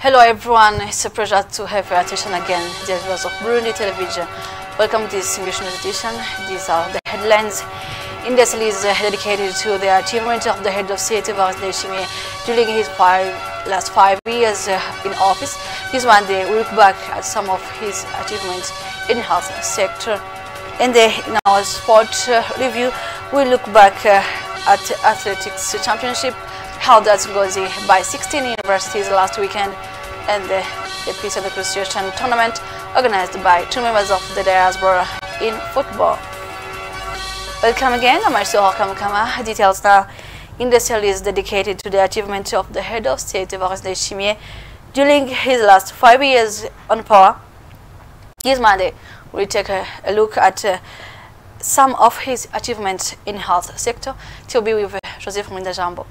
Hello everyone, it's a pleasure to have your attention again, dear viewers of Burundi Television. Welcome to this English news edition. These are the headlines. India is dedicated to the achievement of the head of state Evariste Ndayishimiye during his last 5 years in office. This Monday we look back at some of his achievements in the health sector. In our sport review, we look back at athletics championship held at Ngozi by 16 universities last weekend, and the Peace and Appreciation Tournament organized by 2 members of the diaspora in football. Welcome again, I'm Marcel Kamkama. Details now. India is dedicated to the achievement of the head of state Evariste Ndayishimiye during his last 5 years on power. This Monday, we'll take a look at some of his achievements in health sector. To be with Joseph Mwindajambo.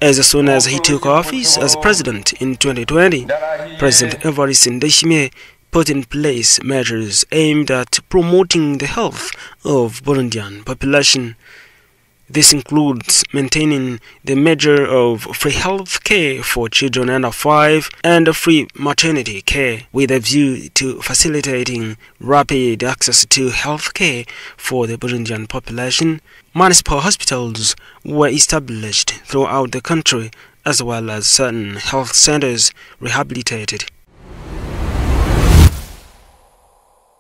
As soon as he took office as president in 2020, President Evariste Ndayishimiye put in place measures aimed at promoting the health of Burundian population. This includes maintaining the measure of free health care for children under 5 and free maternity care, with a view to facilitating rapid access to health care for the Burundian population. Municipal hospitals were established throughout the country, as well as certain health centers rehabilitated.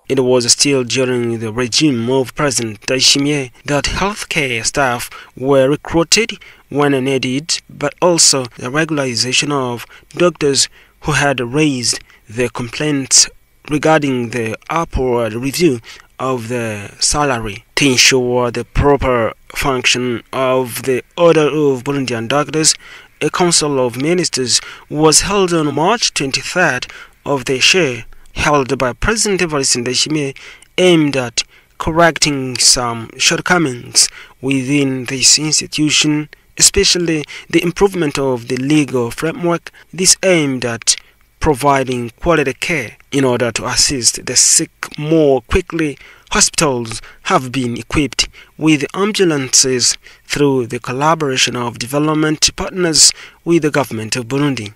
It was still during the regime of President Ndayishimiye that healthcare staff were recruited when needed, but also the regularization of doctors who had raised their complaints regarding the upward review of the salary. To ensure the proper function of the Order of Burundian Doctors, a Council of Ministers was held on March 23rd of this year, held by President Evariste Ndayishimiye, aimed at correcting some shortcomings within this institution, especially the improvement of the legal framework. This aimed at providing quality care in order to assist the sick more quickly. Hospitals have been equipped with ambulances through the collaboration of development partners with the government of Burundi.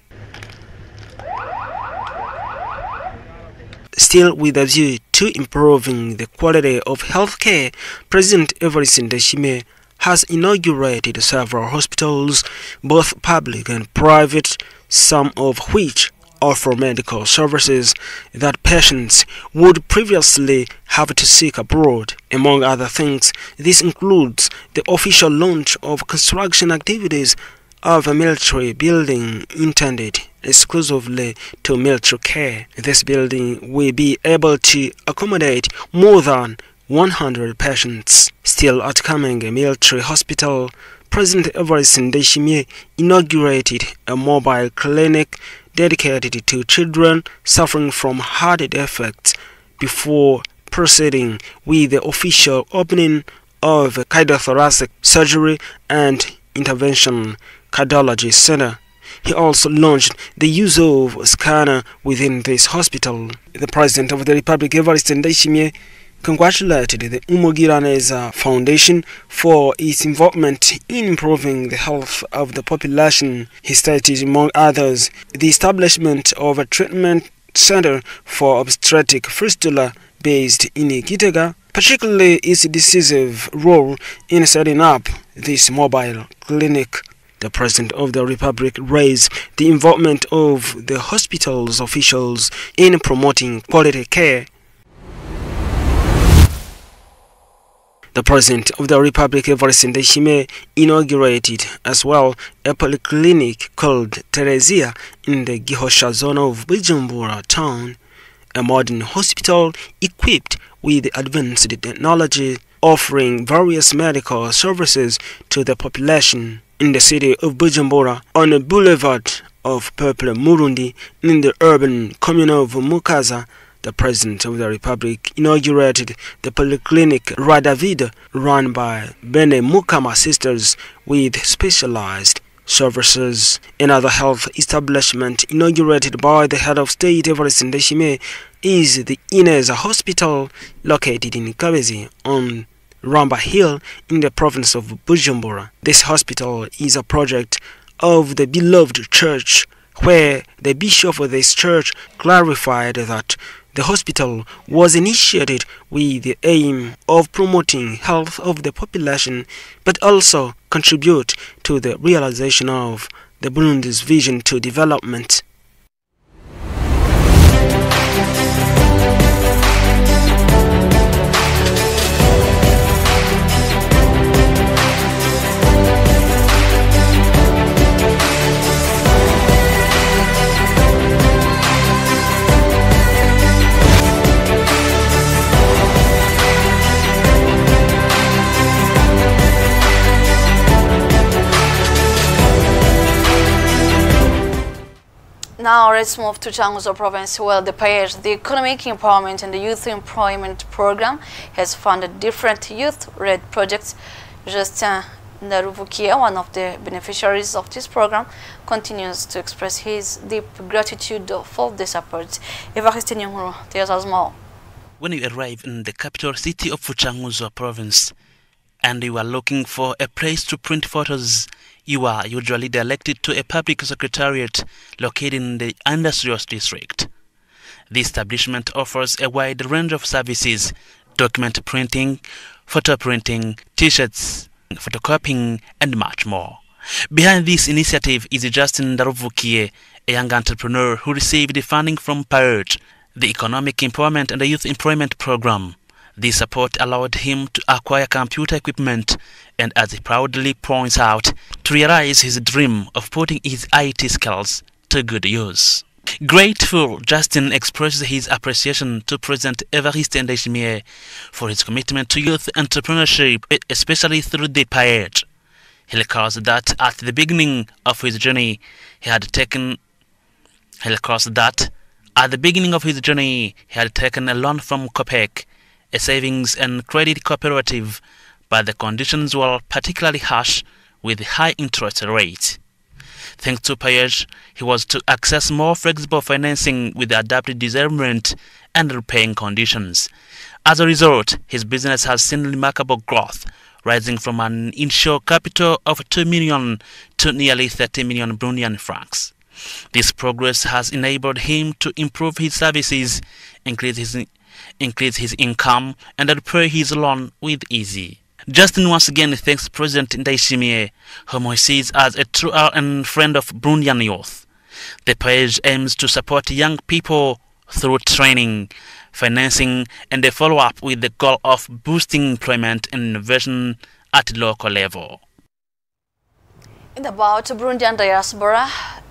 Still, with a view to improving the quality of health care, President Evariste Ndayishimiye has inaugurated several hospitals, both public and private, some of which offer medical services that patients would previously have to seek abroad. Among other things, this includes the official launch of construction activities of a military building intended exclusively to military care. This building will be able to accommodate more than 100 patients. Still at Kamenge Military Hospital, President Evariste Ndayishimiye inaugurated a mobile clinic dedicated to children suffering from heart defects before proceeding with the official opening of a cardiothoracic surgery and intervention cardiology center. He also launched the use of a scanner within this hospital. The President of the Republic, Evariste Ndayishimiye, congratulated the Umugiraneza Foundation for its involvement in improving the health of the population. He stated, among others, the establishment of a treatment center for obstetric fistula based in Gitega, particularly its decisive role in setting up this mobile clinic. The President of the Republic raised the involvement of the hospital's officials in promoting quality care. The President of the Republic, Evariste Ndayishimiye, inaugurated as well a polyclinic called Teresia in the Gihosha zone of Bujumbura town, a modern hospital equipped with advanced technology offering various medical services to the population. in the city of Bujumbura on a boulevard of Peuple Murundi in the urban commune of Mukaza. The President of the Republic inaugurated the polyclinic Radavid run by Bene Mukama Sisters with specialized services. Another health establishment inaugurated by the head of state Evariste Ndayishimiye is the Ineza Hospital located in Kabezi on Ramba Hill in the province of Bujumbura. This hospital is a project of the beloved church, where the bishop of this church clarified that the hospital was initiated with the aim of promoting health of the population, but also contribute to the realization of the Burundi's vision to development. Now let's move to Changuzo province, where the PAEJ, the Economic Empowerment and the Youth Employment Program, has funded different youth-led projects. Justin Ndaruvukiye, one of the beneficiaries of this program, continues to express his deep gratitude for the support. Evariste Nyunguru tells us more. When you arrive in the capital city of Changuzo province and you are looking for a place to print photos, you are usually directed to a public secretariat located in the industrial district. The establishment offers a wide range of services: document printing, photo printing, t-shirts, photocopying, and much more. Behind this initiative is Justin Ndaruvukiye, a young entrepreneur who received funding from PAEJ, the Economic Empowerment and the Youth Employment Program. This support allowed him to acquire computer equipment and, as he proudly points out, to realize his dream of putting his IT skills to good use. Grateful, Justin expresses his appreciation to President Evariste Ndayishimiye for his commitment to youth entrepreneurship, especially through the PAEJ. He recalls that at the beginning of his journey, he had taken a loan from COPEC, a savings and credit cooperative, but the conditions were particularly harsh with high interest rates. Thanks to PAEJ, he was to access more flexible financing with adapted disbursement and repaying conditions. As a result, his business has seen remarkable growth, rising from an initial capital of 2 million to nearly 30 million Burundian francs. This progress has enabled him to improve his services, increase his income, and repay his loan with ease. Justin once again thanks President Ndayishimiye, whom he sees as a true and friend of Burundian youth. The PAEJ aims to support young people through training, financing, and a follow-up with the goal of boosting employment and innovation at local level. And about Burundian diaspora,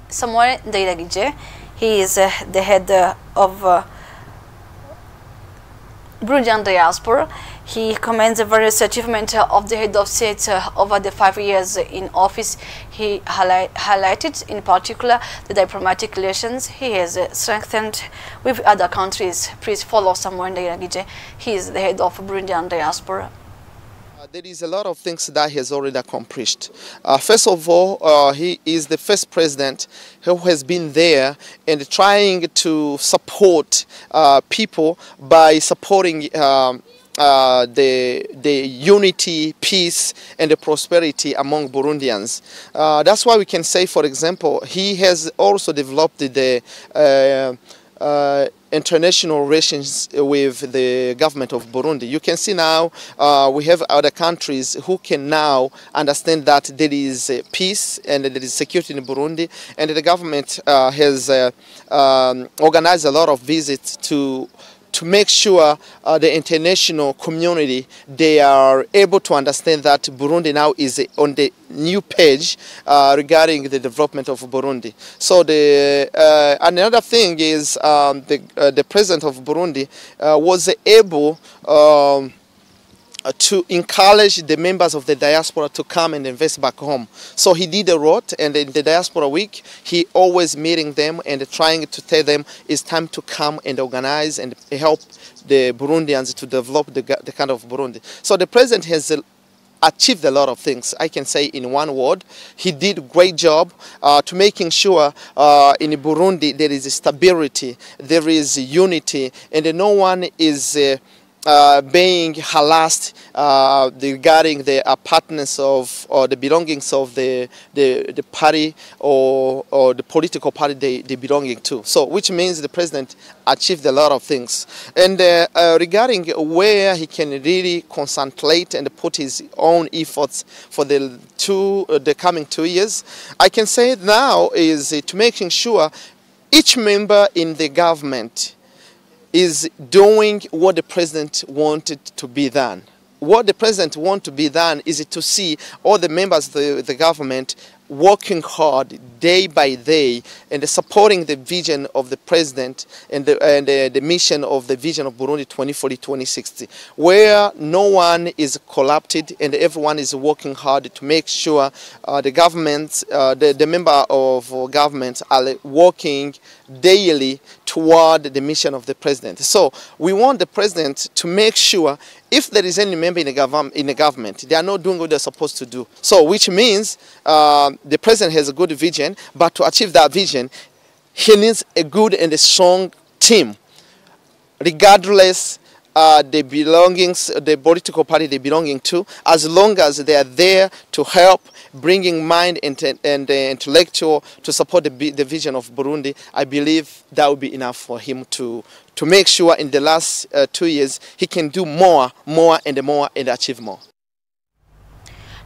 Samuel Ndairagije, he is the head of Burundian diaspora. He commends the various achievements of the head of state over the 5 years in office. He highlighted in particular the diplomatic relations he has strengthened with other countries. Please follow Samuel Ndairagije. He is the head of Burundian diaspora. There is a lot of things that he has already accomplished. First of all, he is the first president who has been there and trying to support people by supporting the unity, peace, and the prosperity among Burundians. That's why we can say, for example, he has also developed the international relations with the government of Burundi. You can see now we have other countries who can now understand that there is peace and there is security in Burundi, and the government has organized a lot of visits to make sure the international community, they are able to understand that Burundi now is on the new page regarding the development of Burundi. So another thing is the president of Burundi was able to encourage the members of the diaspora to come and invest back home. So he did a lot, and in the diaspora week, he always meeting them and trying to tell them it's time to come and organize and help the Burundians to develop the kind of Burundi. So the president has achieved a lot of things. I can say in one word, he did a great job to making sure in Burundi there is stability, there is unity, and no one is being harassed regarding the partners of or the belongings of the party or the political party they belonging to. So which means the president achieved a lot of things. And regarding where he can really concentrate and put his own efforts for the coming 2 years, I can say now is to making sure each member in the government is doing what the president wanted to be done. What the president wants to be done is to see all the members of the government working hard day by day and supporting the vision of the president and the mission of the vision of Burundi 2040-2060, where no one is corrupted and everyone is working hard to make sure the government, the member of government are working daily toward the mission of the president. So we want the president to make sure if there is any member in the government, they are not doing what they're supposed to do. So which means the president has a good vision, but to achieve that vision, he needs a good and a strong team, regardless the belongings, the political party they belonging to, as long as they are there to help bringing mind and intellectual to support the vision of Burundi. I believe that will be enough for him to make sure in the last 2 years he can do more and achieve more.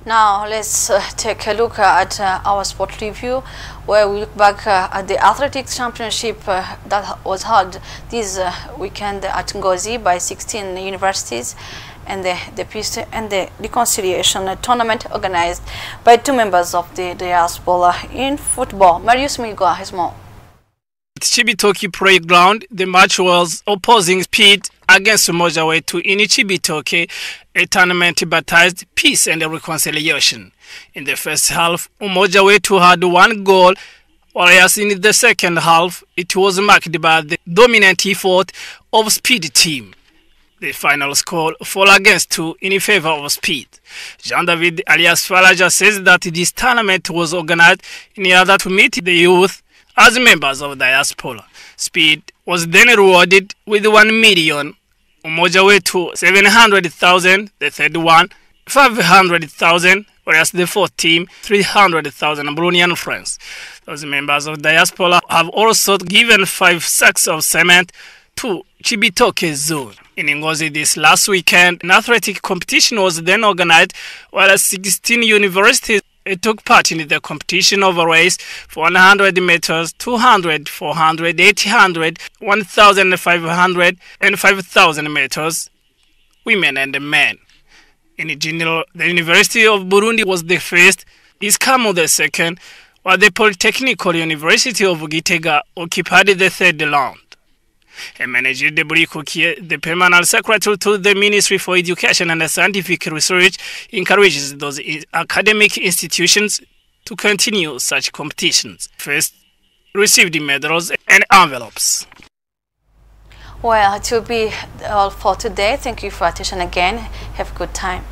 Now let's take a look at our sport review, where we look back at the athletics championship that was held this weekend at Ngozi by 16 universities, and the Peace and the Reconciliation tournament organized by 2 members of the diaspora in football. Marius Milgoa has more. At Chibitoke Playground, the match was opposing Speed against Umoja Wetu in Chibitoke, a tournament baptized Peace and Reconciliation. In the first half, Umoja Wetu had 1 goal, whereas in the second half, it was marked by the dominant effort of Speed team. The final score 4-2 in favor of Speed. Jean-David alias Falaja says that this tournament was organized in order to meet the youth as members of diaspora. Speed was then rewarded with 1 million, Umoja Wetu 700,000, the third one 500,000, whereas the fourth team 300,000 Burundian francs. Those members of diaspora have also given 5 sacks of cement to Chibitoke zone. In Ngozi this last weekend, an athletic competition was then organized, while 16 universities took part in the competition of a race for 100 meters, 200, 400, 800, 1,500 and 5,000 meters, women and men. In general, the University of Burundi was the first, Iskamo the second, while the Polytechnical University of Gitega occupied the third round. Manager Debri Kukie, the permanent secretary to the Ministry for Education and Scientific Research, encourages those academic institutions to continue such competitions. First, receive the medals and envelopes. Well, it will be all for today. Thank you for attention again. Have a good time.